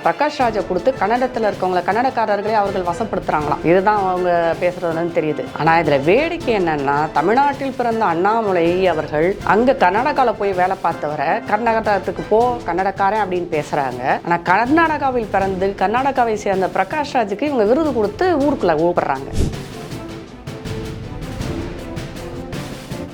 பிரகாஷ் ராஜை கொடுத்து கன்னடத்தில் இருக்கவங்கள கன்னடக்காரர்களே அவர்கள் வசப்படுத்துகிறாங்களாம். இதுதான் அவங்க பேசுகிறதுன்னு தெரியுது. ஆனால் இதில் வேடிக்கை என்னன்னா, தமிழ்நாட்டில் பிறந்த அண்ணாமலை அவர்கள் அங்கே கர்நாடகாவில் போய் வேலை பார்த்தவரை கர்நாடகத்துக்கு கன்னடக்காரன் அப்படின்னு பேசுகிறாங்க. ஆனால் கர்நாடகாவில் பிறந்து கர்நாடகாவை சேர்ந்த பிரகாஷ் ராஜுக்கு இவங்க விருது கொடுத்து ஊருக்குள்ளே ஊப்படுறாங்க.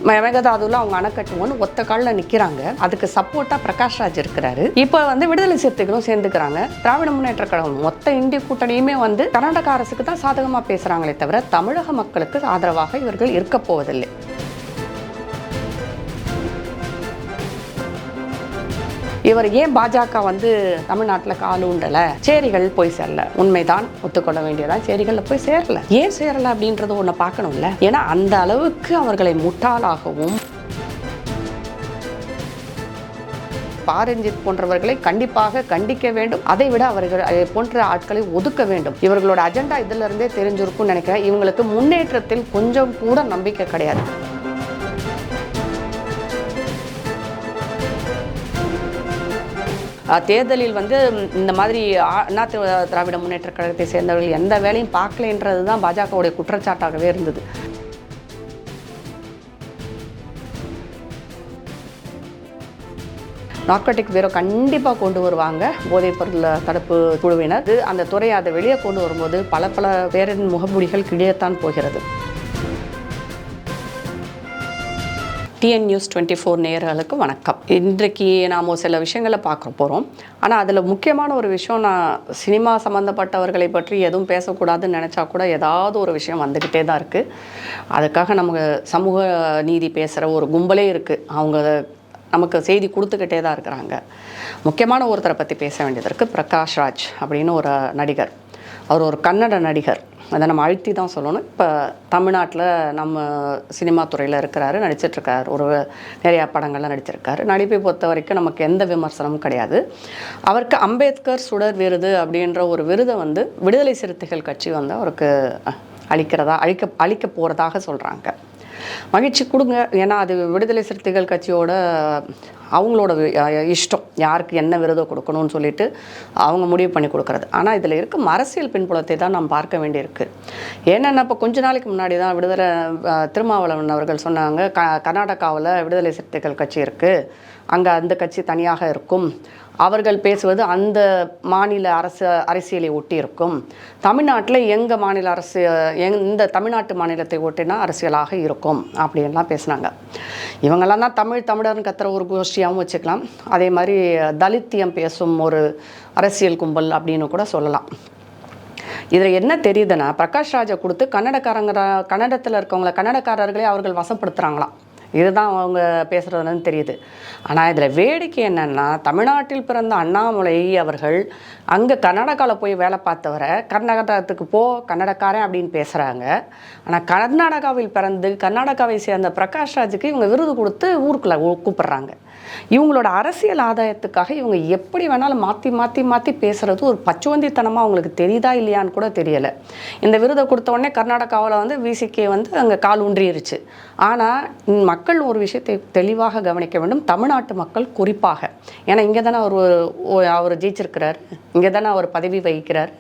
மேகதாதுவில் அவங்க அணைக்கட்டுவோன்னு ஒத்த காலில் நிற்கிறாங்க. அதுக்கு சப்போர்ட்டாக பிரகாஷ் ராஜ் இருக்கிறாரு. இப்போ விடுதலை சிறுத்தைகளும் சேர்ந்துக்கிறாங்க. திராவிட முன்னேற்ற கழகம் மொத்த இந்திய கூட்டணியுமே கர்நாடக அரசுக்கு தான் சாதகமாக பேசுகிறாங்களே தவிர தமிழக மக்களுக்கு ஆதரவாக இவர்கள் இருக்க போவதில்லை. இவர் ஏன் பாஜக தமிழ்நாட்டில் கால் ஊண்டலை, சேரிகள் போய் சேரல, உண்மைதான் ஒத்துக்கொள்ள வேண்டியதான், சேரிகளில் போய் சேரல. ஏன் சேரல அப்படின்றது ஒன்று பார்க்கணும்ல. ஏன்னா அந்த அளவுக்கு அவர்களை முட்டாளாகவும் பாரஞ்சித் போன்றவர்களை கண்டிப்பாக கண்டிக்க வேண்டும். அதை விட அவர்கள் போன்ற ஆட்களை ஒதுக்க வேண்டும். இவர்களோட அஜெண்டா இதுல இருந்தே தெரிஞ்சிருக்கும்னு நினைக்கிறேன். இவங்களுக்கு முன்னேற்றத்தில் கொஞ்சம் கூட நம்பிக்கை கிடையாது. தேர்தலில் இந்த மாதிரி அண்ணா திராவிட முன்னேற்ற கழகத்தை சேர்ந்தவர்கள் எந்த வேலையும் பார்க்கலன்றது தான் பாஜகவுடைய குற்றச்சாட்டாகவே இருந்தது. நார்கோட்டிக் பீரோ கண்டிப்பாக கொண்டு வருவாங்க. போதைப் பொருள் தடுப்பு குழுவினர் அந்த துறையை அதை வெளியே கொண்டு வரும்போது பல பேரின் முகமூடிகள் கிழியத்தான் போகிறது. டிஎன் நியூஸ் 24 நேயர்களுக்கு வணக்கம். இன்றைக்கு நாம் சில விஷயங்களை பார்க்க போகிறோம். ஆனால் அதில் முக்கியமான ஒரு விஷயம், நான் சினிமா சம்மந்தப்பட்டவர்களை பற்றி எதுவும் பேசக்கூடாதுன்னு நினச்சா கூட ஏதாவது ஒரு விஷயம் வந்துக்கிட்டே தான் இருக்குது. அதுக்காக நமக்கு சமூக நீதி பேசுகிற ஒரு கும்பலே இருக்குது. அவங்க நமக்கு செய்தி கொடுத்துக்கிட்டே தான் இருக்கிறாங்க. முக்கியமான ஒருத்தரை பற்றி பேச வேண்டியது இருக்குது. பிரகாஷ் ராஜ் அப்படின்னு ஒரு நடிகர். அவர் ஒரு கன்னட நடிகர். அதை நம்ம அழுத்தி தான் சொல்லணும். இப்போ தமிழ்நாட்டில் நம்ம சினிமா துறையில் இருக்கிறாரு, நடிச்சிட்ருக்கார். நிறையா படங்கள்லாம் நடிச்சிருக்காரு. நடிப்பை பொறுத்த வரைக்கும் நமக்கு எந்த விமர்சனமும் கிடையாது. அவருக்கு அம்பேத்கர் சுடர் விருது அப்படின்ற ஒரு விருதை விடுதலை சிறுத்தைகள் கட்சி அவருக்கு அளிக்க போகிறதாக சொல்கிறாங்க. மகிழ்ச்சி கொடுங்க. ஏன்னா அது விடுதலை சிறுத்தைகள் கட்சியோட அவங்களோட இஷ்டம், யாருக்கு என்ன விருதம் கொடுக்கணும்னு சொல்லிட்டு அவங்க முடிவு பண்ணி கொடுக்குறது. ஆனால் இதில் இருக்க அரசியல் பின்புலத்தை தான் நாம் பார்க்க வேண்டியிருக்கு. ஏன்னா இப்போ கொஞ்ச நாளைக்கு முன்னாடி தான் திருமாவளவன் அவர்கள் சொன்னாங்க, கர்நாடகாவில் விடுதலை சிறுத்தைகள் கட்சி இருக்குது, அங்கே அந்த கட்சி தனியாக இருக்கும், அவர்கள் பேசுவது அந்த மாநில அரசியலை ஒட்டி இருக்கும், தமிழ்நாட்டில் எங்கள் மாநில அரசு இந்த தமிழ்நாட்டு மாநிலத்தை ஒட்டினா அரசியலாக இருக்கும் அப்படின்லாம் பேசினாங்க. இவங்கெல்லாம் தான் தமிழர்னு கத்துற ஒரு கோஷ்டியாகவும் வச்சுக்கலாம். அதே மாதிரி தலித்தியம் பேசும் ஒரு அரசியல் கும்பல் அப்படின்னு கூட சொல்லலாம். இதில் என்ன தெரியுதுன்னா, பிரகாஷ் ராஜை கொடுத்து கன்னடத்தில் இருக்கவங்கள கன்னடக்காரர்களே அவர்கள் வசப்படுத்துகிறாங்களாம். இதுதான் அவங்க பேசுகிறதுன்னு தெரியுது. ஆனால் இதில் வேடிக்கை என்னென்னா, தமிழ்நாட்டில் பிறந்த அண்ணாமலை அவர்கள் அங்கே கர்நாடகாவில் போய் வேலை பார்த்தவரை கர்நாடகத்துக்கு கன்னடக்காரன் அப்படின்னு பேசுகிறாங்க. ஆனால் கர்நாடகாவில் பிறந்து கர்நாடகாவை சேர்ந்த பிரகாஷ் ராஜுக்கு இவங்க விருது கொடுத்து ஊருக்குள்ளே கூப்பிட்றாங்க. இவங்களோட அரசியல் ஆதாயத்துக்காக இவங்க எப்படி வேணாலும் மாற்றி பேசுகிறது ஒரு பச்சுவந்தித்தனமாக அவங்களுக்கு தெரியுதா இல்லையான்னு கூட தெரியலை. இந்த விருதை கொடுத்த உடனே கர்நாடகாவில் விசிகே அங்கே கால் ஊன்றிருச்சு. ஆனால் மக்கள் ஒரு விஷயத்தை தெளிவாக கவனிக்க வேண்டும். தமிழ்நாட்டு மக்கள் குறிப்பாக, ஏன்னா இங்கே தானே அவர் ஜெயிச்சிருக்கிறார், இங்கே தானே அவர் பதவி வகிக்கிறார்.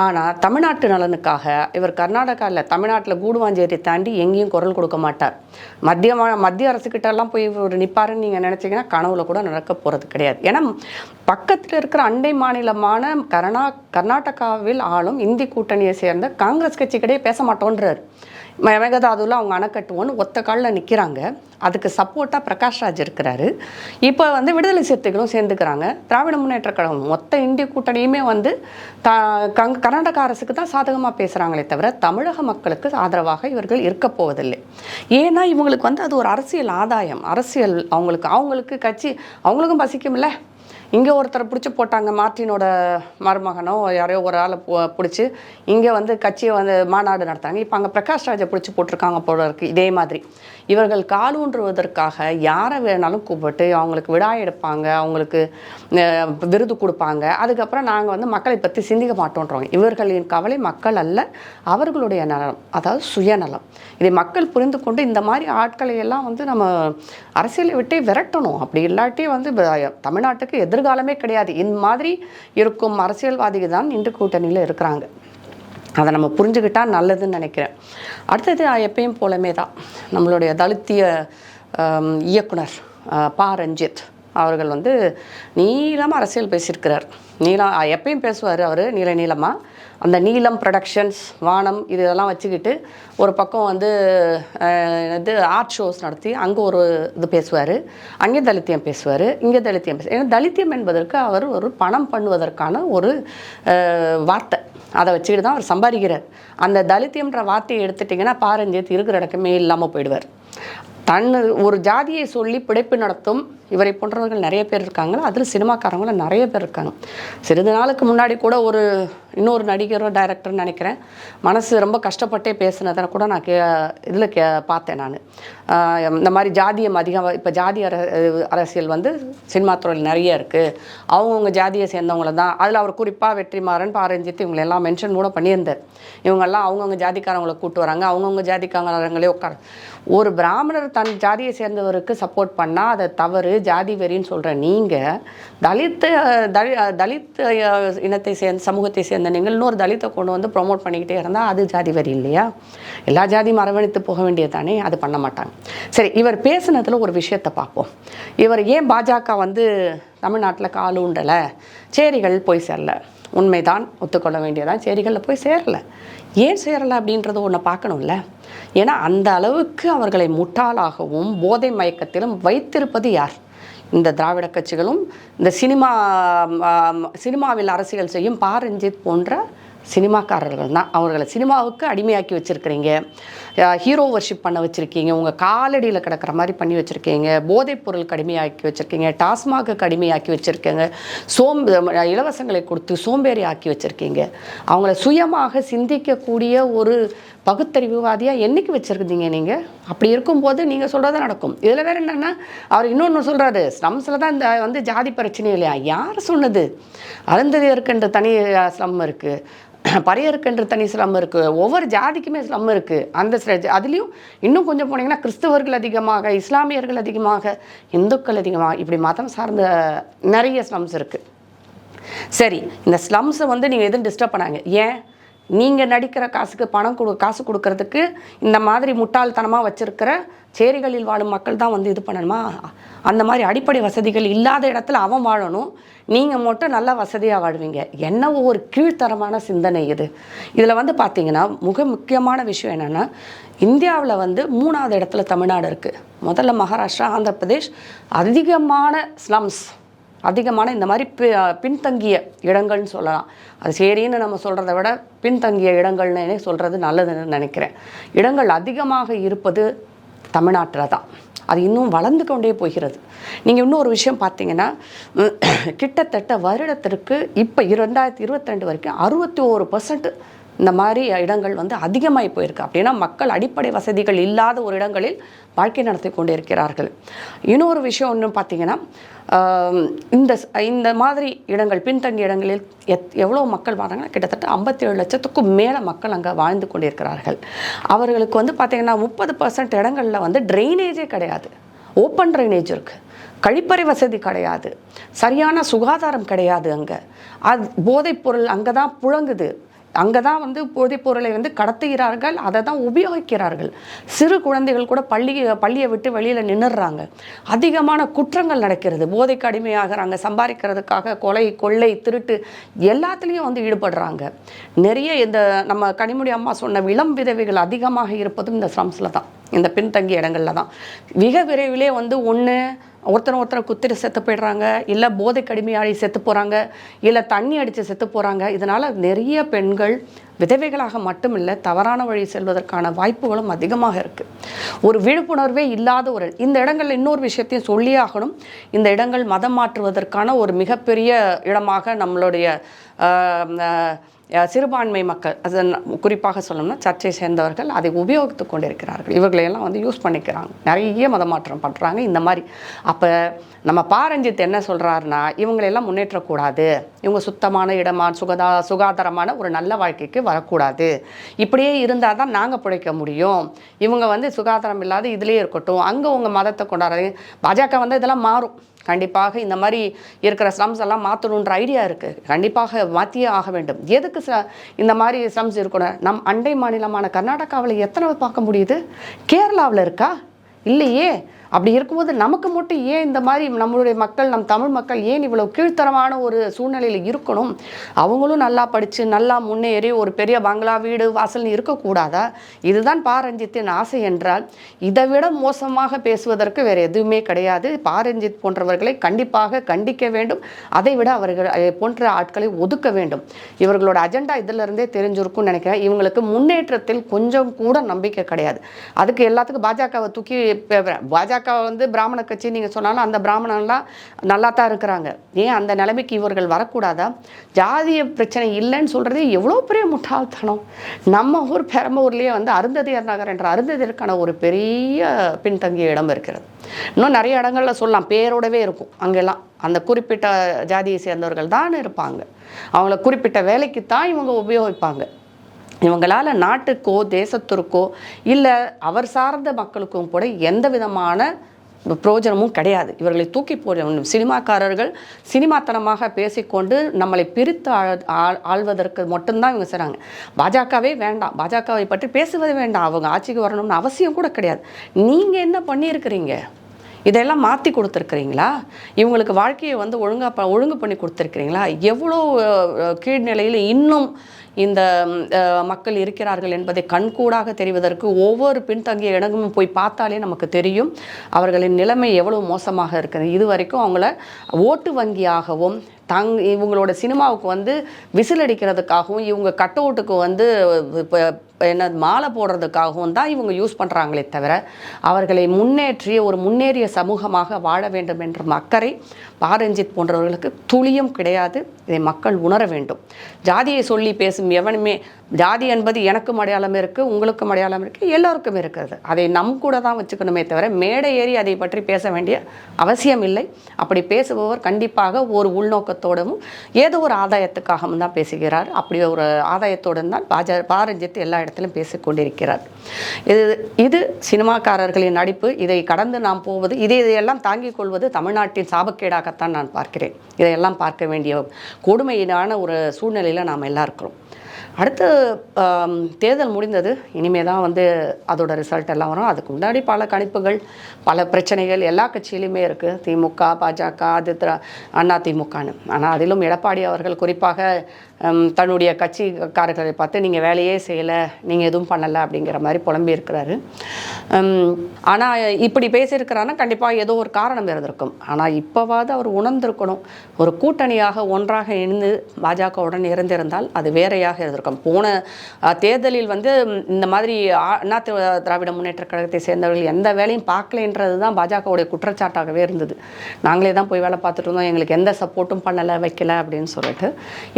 ஆனால் தமிழ்நாட்டு நலனுக்காக இவர் கர்நாடகாவில் தமிழ்நாட்டில் கூடுவாஞ்சேரி தாண்டி எங்கேயும் குரல் கொடுக்க மாட்டார். மத்திய அரசுக்கிட்டெல்லாம் போய் ஒரு நிற்பாருன்னு நீங்கள் நினச்சிங்கன்னா கனவுல கூட நடக்க போகிறது கிடையாது. ஏன்னா பக்கத்தில் இருக்கிற அண்டை மாநிலமான கர்நாடகாவில் ஆளும் இந்தி கூட்டணியை சேர்ந்த காங்கிரஸ் கட்சிக்கிட்டே பேச மாட்டோன்றார். மேகதாதுவில் அவங்க அணைக்கட்டுவோன்னு ஒத்த காலில் நிற்கிறாங்க. அதுக்கு சப்போர்ட்டாக பிரகாஷ் ராஜ் இருக்கிறாரு. இப்போ விடுதலை சிறுத்தைகளும் சேர்ந்துக்கிறாங்க. திராவிட முன்னேற்ற கழகம் மொத்த இந்திய கூட்டணியுமே கர்நாடக அரசுக்கு தான் சாதகமாக பேசுகிறாங்களே தவிர தமிழக மக்களுக்கு ஆதரவாக இவர்கள் இருக்க போவதில்லை. ஏன்னா இவங்களுக்கு அது ஒரு அரசியல் ஆதாயம், அரசியல் அவங்களுக்கு கட்சி அவங்களுக்கும் பசிக்கும்ல. இங்கே ஒருத்தரை பிடிச்சி போட்டாங்க, மார்ட்டினோட மருமகனோ யாரையோ ஒரு ஆளை பிடிச்சி இங்கே கட்சியை மாநாடு நடத்தாங்க. இப்போ அங்கே பிரகாஷ் ராஜை பிடிச்சி போட்டிருக்காங்க போல இருக்குது. இதே மாதிரி இவர்கள் கால் ஊன்றுவதற்காக யாரை வேணாலும் கூப்பிட்டு அவங்களுக்கு விழா எடுப்பாங்க, அவங்களுக்கு விருது கொடுப்பாங்க. அதுக்கப்புறம் நாங்கள் மக்களை பற்றி சிந்திக்க மாட்டோன்றோம். இவர்களின் கவலை மக்கள் அல்ல, அவர்களுடைய நலம், அதாவது சுயநலம். இதை மக்கள் புரிந்து கொண்டு இந்த மாதிரி ஆட்களை எல்லாம் நம்ம அரசியலை விட்டே விரட்டணும். அப்படி இல்லாட்டி தமிழ்நாட்டுக்கு எதிர்காலம் எதிர்காலமே கிடையாது. இந்த மாதிரி இருக்கும் அரசியல்வாதிகள் தான் இன்று கூட்டணியில் இருக்கிறாங்க. அதை நம்ம புரிஞ்சுக்கிட்டால் நல்லதுன்னு நினைக்கிறேன். அடுத்தது எப்பயும் போலமே தான் நம்மளுடைய தலித்திய இயக்குனர் பா ரஞ்சித் அவர்கள் வந்து நீளமாக அரசியல் பேசியிருக்கிறார். எப்பயும் பேசுவார் அவர் நீளமாக. அந்த நீலம் ப்ரொடக்ஷன்ஸ், வானம் இதெல்லாம் வச்சுக்கிட்டு ஒரு பக்கம் வந்து ஆர்ட் ஷோஸ் நடத்தி அங்கே ஒரு இது பேசுவார், அங்கே தலித்தியம் பேசுவார், இங்கே தலித்தியம் பேசுவார். ஏன்னா தலித்தியம் என்பதற்கு அவர் ஒரு பணம் பண்ணுவதற்கான ஒரு வார்த்தை, அதை வச்சுக்கிட்டு தான் அவர் சம்பாதிக்கிறார். அந்த தலித்தியம்ன்ற வார்த்தையை எடுத்துட்டிங்கன்னா பா ரஞ்சித் இருக்கிற இடக்கமே இல்லாமல் போயிடுவார். ஒரு ஜாதியை சொல்லி பிழைப்பு நடத்தும் இவரை போன்றவர்கள் நிறைய பேர் இருக்காங்க. அதில் சினிமாக்காரங்களும் நிறைய பேர் இருக்காங்க. சிறிது நாளுக்கு முன்னாடி கூட இன்னொரு நடிகரோ டைரக்டர்னு நினைக்கிறேன், மனசு ரொம்ப கஷ்டப்பட்டே பேசுனதை கூட நான் பார்த்தேன். நான் இந்த மாதிரி ஜாதியம் அதிகம், இப்போ ஜாதி அரசியல் வந்து சினிமா துறையில் நிறைய இருக்குது, அவங்கவுங்க ஜாதியை சேர்ந்தவங்கள தான். அதில் அவர் குறிப்பாக வெற்றிமாறன், பா ரஞ்சித் இவங்களெல்லாம் மென்ஷன் கூட பண்ணியிருந்தார். இவங்கெல்லாம் அவங்கவுங்க ஜாதிக்காரங்களை கூப்பிட்டு வராங்க, அவங்கவுங்க ஜாதிக்காரங்களே உட்கார. ஒரு பிராமணர் தன் ஜாதியை சேர்ந்தவருக்கு சப்போர்ட் பண்ணால் அதை தவறு, ஜாதி வெறின்னு சொல்கிற நீங்கள் தலித் இனத்தை சேர்ந்த சமூகத்தை சேர்ந்த நீங்கள் இன்னொரு தலித்தை கொண்டு வந்து ப்ரொமோட் பண்ணிக்கிட்டே இருந்தால் அது ஜாதி வெறி இல்லையா? எல்லா ஜாதியும் அரவணைத்து போக வேண்டியது தானே. அது பண்ண மாட்டாங்க. சரி, இவர் பேசுனதில் ஒரு விஷயத்தை பார்ப்போம். இவர் ஏன் பாஜக வந்து தமிழ்நாட்டில் கால் ஊண்டலை, சேரிகள் போய் சேரல, உண்மைதான், ஒத்துக்கொள்ள வேண்டியதான், சேரிகளில் போய் சேரலை. ஏன் சேரலை அப்படின்றத ஒன்று பார்க்கணும்ல. ஏன்னா அந்த அளவுக்கு அவர்களை முட்டாளாகவும் போதை மயக்கத்திலும் வைத்திருப்பது யார்? இந்த திராவிட கட்சிகளும் இந்த சினிமாவில் அரசியல் செய்யும் பா ரஞ்சித் போன்ற சினிமாக்காரர்கள் தான். அவர்களை சினிமாவுக்கு அடிமையாக்கி வச்சுருக்கிறீங்க, ஹீரோ வர்ஷிப் பண்ண வச்சுருக்கீங்க, உங்கள் காலடியில் கிடக்கிற மாதிரி பண்ணி வச்சுருக்கீங்க, போதைப் பொருளுக்கு அடிமையாக்கி வச்சுருக்கீங்க, டாஸ்மாக்கு அடிமையாக்கி வச்சுருக்கீங்க, இலவசங்களை கொடுத்து சோம்பேறி ஆக்கி வச்சுருக்கீங்க. அவங்கள சுயமாக சிந்திக்கக்கூடிய ஒரு பகுத்தறிவுவாதியாக என்றைக்கு வச்சுருக்குறீங்க நீங்கள்? அப்படி இருக்கும்போது நீங்கள் சொல்கிறத நடக்கும். இதில் வேறு என்னென்னா, அவர் இன்னொன்று சொல்கிறாரு, ஸ்லம்ஸில் தான் இந்த வந்து ஜாதி பிரச்சனை இல்லையா? யார் சொன்னது? அருந்ததியருக்குன்ற தனி ஸ்லம் இருக்குது, பறையருக்குன்ற தனி ஸ்லம் இருக்குது, ஒவ்வொரு ஜாதிக்குமே ஸ்லம் இருக்குது. அந்த அதுலேயும் இன்னும் கொஞ்சம் போனீங்கன்னா கிறிஸ்தவர்கள் அதிகமாக, இஸ்லாமியர்கள் அதிகமாக, இந்துக்கள் அதிகமாக, இப்படி மதம் சார்ந்த நிறைய ஸ்லம்ஸ் இருக்குது. சரி, இந்த ஸ்லம்ஸை வந்து நீங்கள் எதுவும் டிஸ்டர்ப் பண்ணாங்க? ஏன் நீங்கள் நடிக்கிற காசுக்கு காசு கொடுக்கறதுக்கு இந்த மாதிரி முட்டாள்தனமாக வச்சுருக்கிற சேரிகளில் வாழும் மக்கள் தான் வந்து இது பண்ணணுமா? அந்த மாதிரி அடிப்படை வசதிகள் இல்லாத இடத்துல அவன் வாழணும், நீங்கள் மட்டும் நல்லா வசதியாக வாழ்வீங்க. என்ன ஒரு கீழ்த்தரமான சிந்தனை இது. இதில் வந்து பார்த்திங்கன்னா மிக முக்கியமான விஷயம் என்னென்னா, இந்தியாவில் வந்து 3வது இடத்துல தமிழ்நாடு இருக்குது. முதல்ல மகாராஷ்டிரா, ஆந்திர பிரதேஷ். அதிகமான ஸ்லம்ஸ், அதிகமான இந்த மாதிரி பின்தங்கிய இடங்கள்னு சொல்லலாம். அது சரின்னு நம்ம சொல்கிறத விட பின்தங்கிய இடங்கள்னு சொல்கிறது நல்லதுன்னு நினைக்கிறேன். இடங்கள் அதிகமாக இருப்பது தமிழ்நாட்டில் தான். அது இன்னும் வளர்ந்து கொண்டே போகிறது. நீங்கள் இன்னொரு விஷயம் பார்த்தீங்கன்னா, கிட்டத்தட்ட வருடத்திற்கு இப்போ 2022 வரைக்கும் 61% இந்த மாதிரி இடங்கள் வந்து அதிகமாகி போயிருக்கு. அப்படின்னா மக்கள் அடிப்படை வசதிகள் இல்லாத ஒரு இடங்களில் வாழ்க்கை நடத்தி கொண்டு இருக்கிறார்கள். இன்னொரு விஷயம் ஒன்று பார்த்தீங்கன்னா, இந்த மாதிரி இடங்கள் பின்தங்கிய இடங்களில் எவ்வளோ மக்கள் வாழ்றாங்கன்னா, கிட்டத்தட்ட 57 லட்சத்துக்கும் மேலே மக்கள் அங்கே வாழ்ந்து கொண்டிருக்கிறார்கள். அவர்களுக்கு வந்து பார்த்திங்கன்னா 30% இடங்களில் வந்து ட்ரைனேஜே கிடையாது, ஓப்பன் ட்ரைனேஜ் இருக்குது, கழிப்பறை வசதி கிடையாது, சரியான சுகாதாரம் கிடையாது. அங்கே போதைப்பொருள் அங்கே தான் புழங்குது, அங்கே தான் வந்து போதைப் பொருளை வந்து கடத்துகிறார்கள், அதை தான் உபயோகிக்கிறார்கள். சிறு குழந்தைகள் கூட பள்ளியை விட்டு வெளியில் நின்றுடுறாங்க. அதிகமான குற்றங்கள் நடக்கிறது, போதைக்கு அடிமையாகிறாங்க, சம்பாதிக்கிறதுக்காக கொலை, கொள்ளை, திருட்டு எல்லாத்துலேயும் வந்து ஈடுபடுறாங்க. நிறைய இந்த நம்ம கனிமொழி அம்மா சொன்ன இளம் விதவைகள் அதிகமாக இருப்பதும் இந்த ஸ்லம்ஸில் தான், இந்த பின்தங்கிய இடங்களில் தான். மிக விரைவிலே வந்து ஒருத்தரை குத்திட்டு செத்து போயிடுறாங்க, இல்லை போதைக்கு அடிமையாகி செத்து போகிறாங்க, இல்லை தண்ணி அடித்து செத்து போகிறாங்க. இதனால் நிறைய பெண்கள் விதவைகளாக மட்டும் இல்லை, தவறான வழி செல்வதற்கான வாய்ப்புகளும் அதிகமாக இருக்குது. ஒரு விழிப்புணர்வே இல்லாத இந்த இடங்களில் இன்னொரு விஷயத்தையும் சொல்லியே ஆகணும். இந்த இடங்கள் மதம் மாற்றுவதற்கான ஒரு மிகப்பெரிய இடமாக நம்மளுடைய சிறுபான்மை மக்கள், அது குறிப்பாக சொல்லணும்னா சர்ச்சை சேர்ந்தவர்கள் அதை உபயோகித்து கொண்டிருக்கிறார்கள். இவர்களையெல்லாம் வந்து யூஸ் பண்ணிக்கிறாங்க, நிறைய மதமாற்றம் பண்ணுறாங்க இந்த மாதிரி. அப்போ நம்ம பா ரஞ்சித் என்ன சொல்கிறாருன்னா, இவங்களெல்லாம் முன்னேற்றக்கூடாது, இவங்க சுத்தமான சுகாதாரமான ஒரு நல்ல வாழ்க்கைக்கு வரக்கூடாது, இப்படியே இருந்தால் தான் நாங்கள் பிழைக்க முடியும், இவங்க வந்து சுகாதாரம் இல்லாத இதிலே இருக்கட்டும், அங்கே உங்கள் மதத்தை கொண்டாடுறது. பாஜக வந்து இதெல்லாம் மாறும், கண்டிப்பாக இந்த மாதிரி இருக்கிற ஸ்லம்ஸ் எல்லாம் மாற்றணுன்ற ஐடியா இருக்குது. கண்டிப்பாக மாற்றியே ஆக வேண்டும். எதுக்கு இந்த மாதிரி ஸ்லம்ஸ் இருக்கணும்? நம் அண்டை மாநிலமான கர்நாடகாவில் எத்தனை பார்க்க முடியுது? கேரளாவில் இருக்கா? இல்லையே. அப்படி இருக்கும்போது நமக்கு மட்டும் ஏன் இந்த மாதிரி நம்மளுடைய மக்கள், நம் தமிழ் மக்கள் ஏன் இவ்வளோ கீழ்த்தரமான ஒரு சூழ்நிலையில் இருக்கணும்? அவங்களும் நல்லா படித்து நல்லா முன்னேறி ஒரு பெரிய பங்களா வீடு வாசல்னு இருக்கக்கூடாதா? இதுதான் ரஞ்சித்தின் ஆசை என்றால் இதை விட மோசமாக பேசுவதற்கு வேறு எதுவுமே கிடையாது. ரஞ்சித் போன்றவர்களை கண்டிப்பாக கண்டிக்க வேண்டும். அதை விட அவர்கள் போன்ற ஆட்களை ஒதுக்க வேண்டும். இவர்களோட அஜெண்டா இதிலிருந்தே தெரிஞ்சிருக்கும்னு நினைக்கிறேன். இவங்களுக்கு முன்னேற்றத்தில் கொஞ்சம் கூட நம்பிக்கை கிடையாது. அதுக்கு எல்லாத்துக்கும் பாஜகவை தூக்கி பாஜக வந்து பிராமண கட்சி நீங்கள் சொன்னாலும் அந்த பிராமணன்லாம் நல்லா தான் இருக்கிறாங்க. ஏன் அந்த நிலைமைக்கு இவர்கள் வரக்கூடாதா? ஜாதிய பிரச்சனை இல்லைன்னு சொல்கிறது எவ்வளோ பெரிய முட்டாள்தனம். நம்ம ஊர் பெரம்பூர்லேயே வந்து அருந்ததியர் நகர் என்ற அருந்ததியருக்கான ஒரு பெரிய பின்தங்கிய இடம் இருக்கிறது. இன்னும் நிறைய இடங்களில் சொல்லலாம், பேரோடவே இருக்கும். அங்கெல்லாம் அந்த குறிப்பிட்ட ஜாதியை சேர்ந்தவர்கள் தான் இருப்பாங்க. அவங்கள குறிப்பிட்ட வேலைக்கு தான் இவங்க உபயோகிப்பாங்க. இவங்களால் நாட்டுக்கோ தேசத்திற்கோ இல்லை அவர் சார்ந்த மக்களுக்கும் கூட எந்த விதமான பிரயோஜனமும் கிடையாது. இவர்களை தூக்கி போட சினிமாக்காரர்கள் சினிமாத்தனமாக பேசிக்கொண்டு நம்மளை பிரித்து ஆள்வதற்கு மட்டும்தான் இவங்க செய்கிறாங்க. பாஜகவே வேண்டாம், பாஜகவை பற்றி பேசுவதே வேண்டாம், அவங்க ஆட்சிக்கு வரணும்னு அவசியம் கூட கிடையாது. நீங்கள் என்ன பண்ணியிருக்கிறீங்க? இதெல்லாம் மாற்றி கொடுத்துருக்குறீங்களா? இவங்களுக்கு வாழ்க்கையை வந்து ஒழுங்கு பண்ணி கொடுத்துருக்குறீங்களா? எவ்வளோ கீழ்நிலையில் இன்னும் இந்த மக்கள் இருக்கிறார்கள் என்பதை கண்கூடாக தெரிவதற்கு ஒவ்வொரு பின்தங்கிய இடமும் போய் பார்த்தாலே நமக்கு தெரியும் அவர்களின் நிலைமை எவ்வளோ மோசமாக இருக்குது. இது வரைக்கும் அவங்கள ஓட்டு வங்கியாகவும் இவங்களோட சினிமாவுக்கு வந்து விசில் அடிக்கிறதுக்காகவும் இவங்க கட் அவுட்டுக்கு வந்து இப்போ என்ன மாலை போடுறதுக்காகவும் தான் இவங்க யூஸ் பண்ணுறாங்களே தவிர அவர்களை முன்னேற்றிய ஒரு முன்னேறிய சமூகமாக வாழ வேண்டும் என்ற அக்கறை ரஞ்சித் போன்றவர்களுக்கு துளியும் கிடையாது. இதை மக்கள் உணர வேண்டும். ஜாதியை சொல்லி பேசும் எவனுமே, ஜாதி என்பது எனக்கும் அடையாளம் இருக்குது, உங்களுக்கும் அடையாளம் இருக்குது, எல்லோருக்கும் இருக்கிறது. அதை நம் கூட தான் வச்சுக்கணுமே தவிர மேடை ஏறி அதை பற்றி பேச வேண்டிய அவசியம் இல்லை. அப்படி பேசுபவர் கண்டிப்பாக ஒரு உள்நோக்கத்தோடும் ஏதோ ஒரு ஆதாயத்துக்காகவும் தான் பேசுகிறார். அப்படி ஒரு ஆதாயத்தோடு தான் ரஞ்சித் எல்லா இடத்திலும் பேசிக்கொண்டிருக்கிறார். இது சினிமாக்காரர்களின் நடிப்பு. இதை கடந்து நாம் போவது, இதையெல்லாம் தாங்கிக் கொள்வது தமிழ்நாட்டின் சாபக்கேடாகத்தான் நான் பார்க்கிறேன். இதையெல்லாம் பார்க்க வேண்டிய கொடுமையினான ஒரு சூழ்நிலையில் நாம் எல்லாம் இருக்கிறோம். அடுத்து தேர்தல் முடிந்தது. இனிமேல் தான் வந்து அதோட ரிசல்ட் எல்லாம் வரும். அதுக்கு முன்னாடி பல கணிப்புகள், பல பிரச்சனைகள் எல்லா கட்சியிலையுமே இருக்குது. திமுக, பாஜக, அதிமுகன்னு. ஆனால் அதிலும் எடப்பாடி அவர்கள் குறிப்பாக தன்னுடைய கட்சிக்காரர்களை பார்த்து நீங்கள் வேலையே செய்யலை, நீங்கள் எதுவும் பண்ணலை அப்படிங்கிற மாதிரி புலம்பி இருக்கிறாரு. ஆனால் இப்படி பேசியிருக்கிறான்னா கண்டிப்பாக ஏதோ ஒரு காரணம் இருந்திருக்கும். ஆனால் இப்போவாது அவர் உணர்ந்திருக்கணும். ஒரு கூட்டணியாக ஒன்றாக இணைந்து பாஜகவுடன் இருந்திருந்தால் அது வேறையாக இருந்திருக்கும். போன தேர்தலில் வந்து இந்த மாதிரி அண்ணா திராவிட முன்னேற்ற கழகத்தை சேர்ந்தவர்கள் எந்த வேலையும் பார்க்கலைன்றது தான் பாஜகவுடைய குற்றச்சாட்டாகவே இருந்தது. நாங்களே தான் போய் வேலை பார்த்துட்டு இருந்தோம், எங்களுக்கு எந்த சப்போர்ட்டும் பண்ணலை வைக்கலை அப்படின்னு சொல்லிட்டு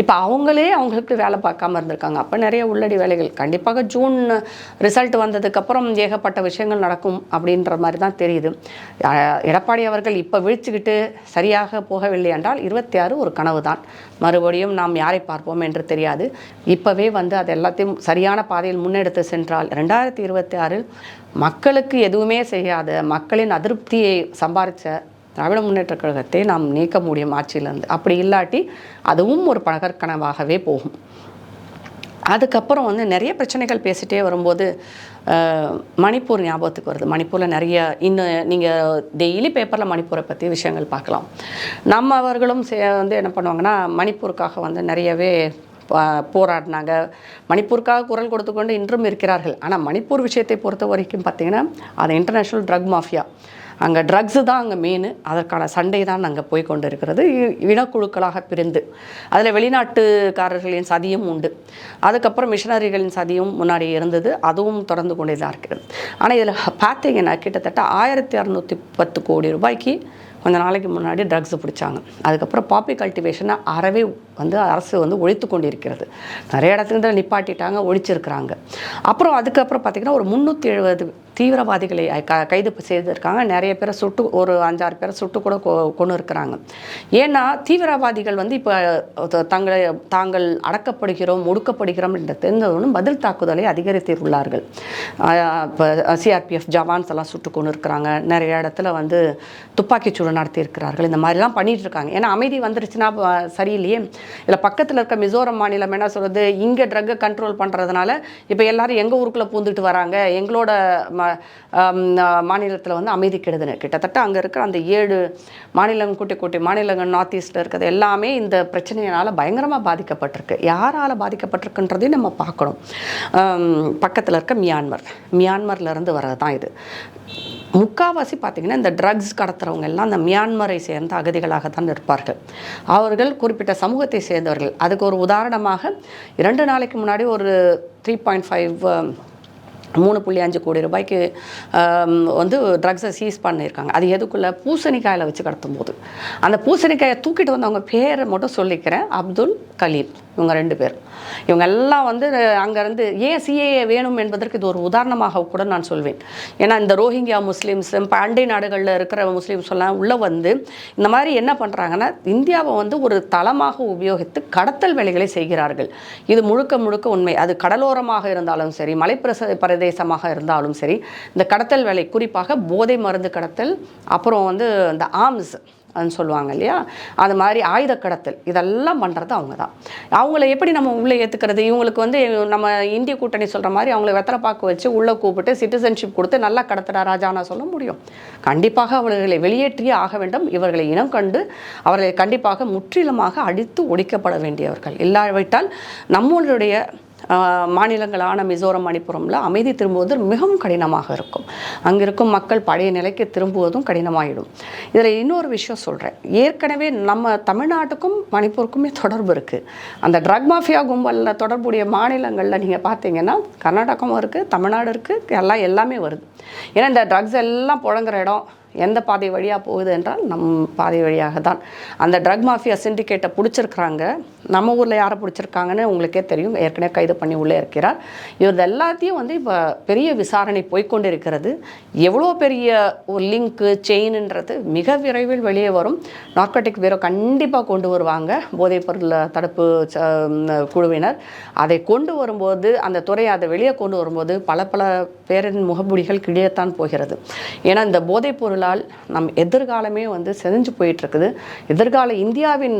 இப்போ அவங்களுக்கு வேலை பார்க்காம இருந்திருக்காங்க. அப்போ நிறைய உள்ளடி வேலைகள் கண்டிப்பாக ஜூன் ரிசல்ட் வந்ததுக்கப்புறம் ஏகப்பட்ட விஷயங்கள் நடக்கும் அப்படின்ற மாதிரி தான் தெரியுது. எடப்பாடி அவர்கள் இப்போ விழிச்சுக்கிட்டு சரியாக போகவில்லை என்றால் 26 ஒரு கனவு தான். மறுபடியும் நாம் யாரை பார்ப்போம் என்று தெரியாது. இப்போவே வந்து அது எல்லாத்தையும் சரியான பாதையில் முன்னெடுத்து சென்றால் 2026 மக்களுக்கு எதுவுமே செய்யாத, மக்களின் அதிருப்தியை சம்பாதிச்ச திராவிட முன்னேற்ற கழகத்தை நாம் நீக்க முடியும் ஆட்சியிலேருந்து. அப்படி இல்லாட்டி அதுவும் ஒரு பகற்கனவாகவே போகும். அதுக்கப்புறம் வந்து நிறைய பிரச்சனைகள் பேசிகிட்டே வரும்போது மணிப்பூர் ஞாபகத்துக்கு வருது. மணிப்பூரில் நிறைய இன்னும் நீங்கள் டெய்லி பேப்பரில் மணிப்பூரை பற்றி விஷயங்கள் பார்க்கலாம். நம்ம அவர்களும் வந்து என்ன பண்ணுவாங்கன்னா மணிப்பூருக்காக வந்து நிறையவே போராடினாங்க. மணிப்பூருக்காக குரல் கொடுத்துக்கொண்டு இன்றும் இருக்கிறார்கள். ஆனால் மணிப்பூர் விஷயத்தை பொறுத்த வரைக்கும் பார்த்திங்கன்னா அது இன்டர்நேஷ்னல் ட்ரக் மாஃபியா. அங்கே ட்ரக்ஸு தான் அங்கே மெயின். அதற்கான சண்டை தான் அங்கே போய் கொண்டு இருக்கிறது. இனக்குழுக்களாக பிரிந்து அதில் வெளிநாட்டுக்காரர்களின் சதியும் உண்டு. அதுக்கப்புறம் மிஷனரிகளின் சதியும் முன்னாடி இருந்தது. அதுவும் தொடர்ந்து கொண்டே தான் இருக்கிறது. ஆனால் இதில் பார்த்தீங்கன்னா கிட்டத்தட்ட 1610 கோடி ரூபாய்க்கு கொஞ்ச நாளைக்கு முன்னாடி ட்ரக்ஸு பிடிச்சாங்க. அதுக்கப்புறம் பாப்பி கல்டிவேஷனை அறவே வந்து அரசு வந்து ஒழித்து கொண்டு இருக்கிறது. நிறைய இடத்துல நிப்பாட்டிட்டாங்க, ஒழிச்சிருக்கிறாங்க. அப்புறம் அதுக்கப்புறம் பார்த்திங்கன்னா ஒரு 370 தீவிரவாதிகளை கைது செய்திருக்காங்க. நிறைய பேரை சுட்டு, ஒரு 5-6 பேரை சுட்டு கூட கொண்டு இருக்கிறாங்க. ஏன்னா தீவிரவாதிகள் வந்து இப்போ தாங்கள் அடக்கப்படுகிறோம், ஒடுக்கப்படுகிறோம் என்ற தெரிந்தவுடன் பதில் தாக்குதலை அதிகரித்துள்ளார்கள். இப்போ சிஆர்பிஎஃப் ஜவான்ஸ் எல்லாம் சுட்டு கொண்டு இருக்கிறாங்க. நிறைய இடத்துல வந்து துப்பாக்கிச்சூடு நடத்தியிருக்கிறார்கள். இந்த மாதிரிலாம் பண்ணிட்டு இருக்காங்க. ஏன்னா அமைதி வந்துருச்சுன்னா சரியில்லையே. இல்லை பக்கத்தில் இருக்க மிசோரம் மாநிலம் என்ன சொல்கிறது, இங்கே ட்ரக்கை கண்ட்ரோல் பண்ணுறதுனால இப்போ எல்லாரும் எங்கள் ஊருக்குள்ளே பூந்துட்டு வராங்க, எங்களோட மாநிலத்தில் வந்து அமைதி கெடுதுன்னு. கிட்டத்தட்ட அங்கே இருக்கிற அந்த 7 மாநிலங்கள், குட்டி மாநிலங்கள் நார்த் ஈஸ்டில் இருக்கிறது எல்லாமே இந்த பிரச்சனையினால் பயங்கரமாக பாதிக்கப்பட்டிருக்கு. யாரால் பாதிக்கப்பட்டிருக்குன்றதையும் நம்ம பார்க்கணும். பக்கத்தில் இருக்க மியான்மர்லேருந்து வர்றது தான் இது. முக்கால்வாசி பார்த்திங்கன்னா இந்த ட்ரக்ஸ் கடத்துறவங்க எல்லாம் அந்த மியான்மரை சேர்ந்த அகதிகளாக தான் இருப்பார்கள். அவர்கள் குறிப்பிட்ட சமூகத்தை சேர்ந்தவர்கள். அதுக்கு ஒரு உதாரணமாக 2 நாளைக்கு முன்னாடி ஒரு 3.5 கோடி ரூபாய்க்கு வந்து ட்ரக்ஸை சீஸ் பண்ணியிருக்காங்க. அது எதுக்குள்ளே, பூசணிக்காயில் வச்சு கடத்தும் போது. அந்த பூசணிக்காயை தூக்கிட்டு வந்தவங்க பேரை மட்டும் சொல்லிக்கிறேன், அப்துல் கலீல். இவங்க 2 பேர். இவங்க எல்லாம் வந்து அங்கேருந்து ஏன் சிஏஏ வேணும் என்பதற்கு இது ஒரு உதாரணமாக கூட நான் சொல்வேன். ஏன்னா இந்த ரோஹிங்கியா முஸ்லீம்ஸ், அண்டை நாடுகளில் இருக்கிற முஸ்லீம்ஸ் எல்லாம் உள்ளே வந்து இந்த மாதிரி என்ன பண்ணுறாங்கன்னா, இந்தியாவை வந்து ஒரு தளமாக உபயோகித்து கடத்தல் வேலைகளை செய்கிறார்கள். இது முழுக்க உண்மை. அது கடலோரமாக இருந்தாலும் சரி, பிரதேசமாக இருந்தாலும் சரி, இந்த கடத்தல் வேலை, குறிப்பாக போதை மருந்து கடத்தல், அப்புறம் வந்து இந்த ஆர்ம்ஸ் சொல்லுவாங்க இல்லையா, அது மாதிரி ஆயுத கடத்தல், இதெல்லாம் பண்ணுறது அவங்க தான். அவங்கள எப்படி நம்ம உள்ளே ஏற்றுக்கிறது? இவங்களுக்கு வந்து நம்ம இந்திய கூட்டணி சொல்கிற மாதிரி அவங்கள வெத்தலை பாக்கு வச்சு உள்ளே கூப்பிட்டு சிட்டிசன்ஷிப் கொடுத்து நல்லா கடத்துறா ராஜானா சொல்ல முடியும்? கண்டிப்பாக அவர்களை வெளியேற்றியே ஆக வேண்டும். இவர்களை இனம் கண்டு அவர்களை கண்டிப்பாக முற்றிலுமாக அடித்து ஒழிக்கப்பட வேண்டியவர்கள். இல்லாவிட்டால் நம்மளுடைய மாநிலங்களான மிசோரம், மணிப்புரமில் அமைதி திரும்புவது மிகவும் கடினமாக இருக்கும். அங்கே இருக்கும் மக்கள் பழைய நிலைக்கு திரும்புவதும் கடினமாகிடும். இதில் இன்னொரு விஷயம் சொல்கிறேன். ஏற்கனவே நம்ம தமிழ்நாட்டுக்கும் மணிப்பூருக்குமே தொடர்பு இருக்குது. அந்த ட்ரக் மாஃபியா கும்பலில் தொடர்புடைய மாநிலங்களில் நீங்கள் பார்த்தீங்கன்னா கர்நாடகமும் இருக்குது, தமிழ்நாடு இருக்குது, எல்லாமே வருது. ஏன்னா இந்த ட்ரக்ஸ் எல்லாம் புழங்குற இடம் எந்த பாதை வழியாக போகுது என்றால் நம் பாதை வழியாக தான். அந்த ட்ரக் மாஃபியா சிண்டிகேட்டை பிடிச்சிருக்கிறாங்க. நம்ம ஊரில் யாரை பிடிச்சிருக்காங்கன்னு உங்களுக்கே தெரியும். ஏற்கனவே கைது பண்ணி உள்ளே இருக்கிறார். இவர் எல்லாத்தையும் வந்து இப்போ பெரிய விசாரணை போய்கொண்டு இருக்கிறது. எவ்வளோ பெரிய ஒரு லிங்க்கு செயின்ன்றது மிக விரைவில் வெளியே வரும். நார்கோட்டிக் பீரோ கண்டிப்பாக கொண்டு வருவாங்க, போதைப்பொருள் தடுப்பு குழுவினர். அதை கொண்டு வரும்போது, அந்த துறையை அதை வெளியே கொண்டு வரும்போது பல பேரின் முகமூடிகள் கிழியத்தான் போகிறது. ஏன்னா இந்த போதைப்பொருள் நம் எதிர்காலமே வந்து செஞ்சு போயிட்டுருக்குது. எதிர்கால இந்தியாவின்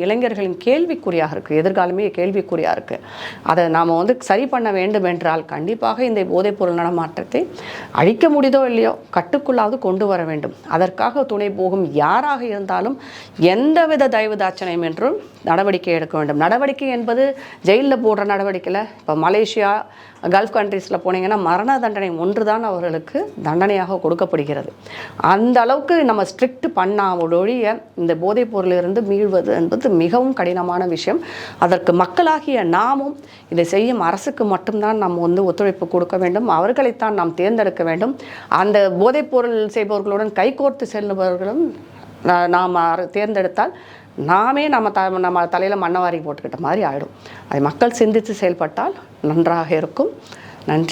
இளைஞர்களின் கேள்விக்குறியாக இருக்குது. எதிர்காலமே கேள்விக்குறியாக இருக்குது. அதை நாம் வந்து சரி பண்ண வேண்டும் என்றால் கண்டிப்பாக இந்த போதைப்பொருள் நடமாட்டத்தை அழிக்க முடியுதோ இல்லையோ கட்டுக்குள்ளாவது கொண்டு வர வேண்டும். அதற்காக துணை போகும் யாராக இருந்தாலும் எந்தவித தயவுதாட்சணையும் என்றும் நடவடிக்கை எடுக்க வேண்டும். நடவடிக்கை என்பது ஜெயிலில் போடுற நடவடிக்கையில், இப்போ மலேசியா, கல்ஃப் கண்ட்ரீஸில் போனீங்கன்னா மரண தண்டனை ஒன்று தான் அவர்களுக்கு தண்டனையாக கொடுக்கப்படுகிறது. அந்த அளவுக்கு நம்ம ஸ்ட்ரிக்ட் பண்ணாமொழிய இந்த போதைப் பொருளிலிருந்து மீள்வது என்பது மிகவும் கடினமான விஷயம். அதற்கு மக்களாகிய நாமும் இதை செய்யும் அரசுக்கு மட்டும்தான் நம்ம வந்து ஒத்துழைப்பு கொடுக்க வேண்டும். அவர்களைத்தான் நாம் தேர்ந்தெடுக்க வேண்டும். அந்த போதைப் பொருள் செய்பவர்களுடன் கைகோர்த்து செல்பவர்களும் நாம் தேர்ந்தெடுத்தால் நாமே நம்ம தலையில் மண்ணவாரி போட்டுக்கிட்ட மாதிரி ஆகிடும். அதை மக்கள் சிந்தித்து செயல்பட்டால் நன்றாக இருக்கும். நன்றி.